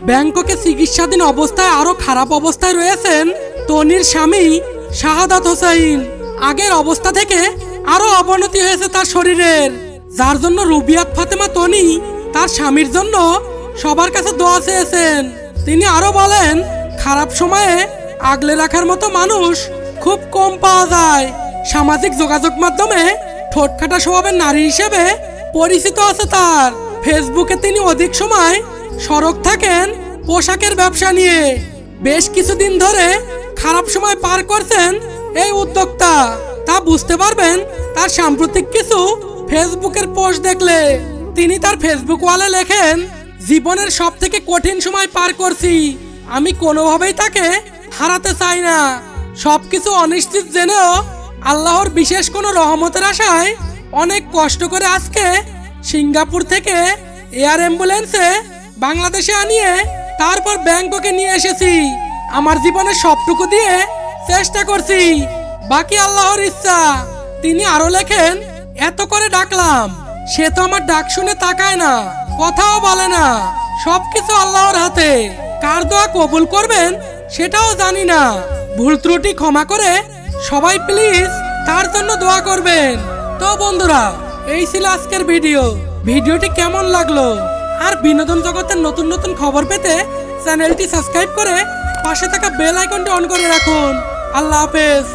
ব্যাংককে চিকিৎসাধীন অবস্থায় আরো খারাপ অবস্থায় রয়েছেন তনির স্বামী শাহাদাত হোসাইন। আগের অবস্থা থেকে আরো অবনতি হয়েছে তার শরীরের, যার জন্য রুবিয়াত ফাতেমা তনি তার স্বামীর জন্য সবার কাছে দোয়া চেয়েছেন। তিনি আরো বলেন, খারাপ সময়ে আগলে রাখার মতো মানুষ খুব কম পাওয়া যায়। সামাজিক যোগাযোগ মাধ্যমে ঠোঁটকাটা স্বভাবের নারী হিসেবে পরিচিত আছে তার। ফেসবুকে তিনি অধিক সময় সরব থাকেন পোশাকের ব্যবসা নিয়ে। বেশ কিছুদিন ধরে খারাপ সময় পার করছেন এই উদ্যোক্তা, তা বুঝতে পারবেন তার সাম্প্রতিক কিছু ফেসবুকের পোস্ট দেখলে। তিনি তার ফেসবুক ওয়ালে লেখেন, জীবনের সব থেকে কঠিন সময় পার করছি, আমি কোনোভাবেই তাকে হারাতে চাই না। সবকিছু অনিশ্চিত জেনেও আল্লাহর বিশেষ কোনো রহমতের আশায় অনেক কষ্ট করে আজকে সিঙ্গাপুর থেকে এয়ার অ্যাম্বুলেন্সে বাংলাদেশে আনিয়ে তারপর ব্যাংককে নিয়ে এসেছি। আমার জীবনের সবটুকু দিয়ে চেষ্টা করছি, বাকি আল্লাহর ইচ্ছা। তিনি আরো লেখেন, এত করে ডাকলাম, সে তো আমার ডাক শুনে তাকায় না, কথাও বলে না। সবকিছু আল্লাহর হাতে, কার দোয়া কবুল করবেন সেটাও জানি না। ভুল ত্রুটি ক্ষমা করে সবাই প্লিজ তার জন্য দোয়া করবেন। তো বন্ধুরা, এই ছিল আজকের ভিডিওটি কেমন লাগলো? আর বিনোদন জগতের নতুন নতুন খবর পেতে চ্যানেলটি সাবস্ক্রাইব করে পাশে থাকা বেল আইকনটি অন করে রাখুন। আল্লাহ হাফেজ।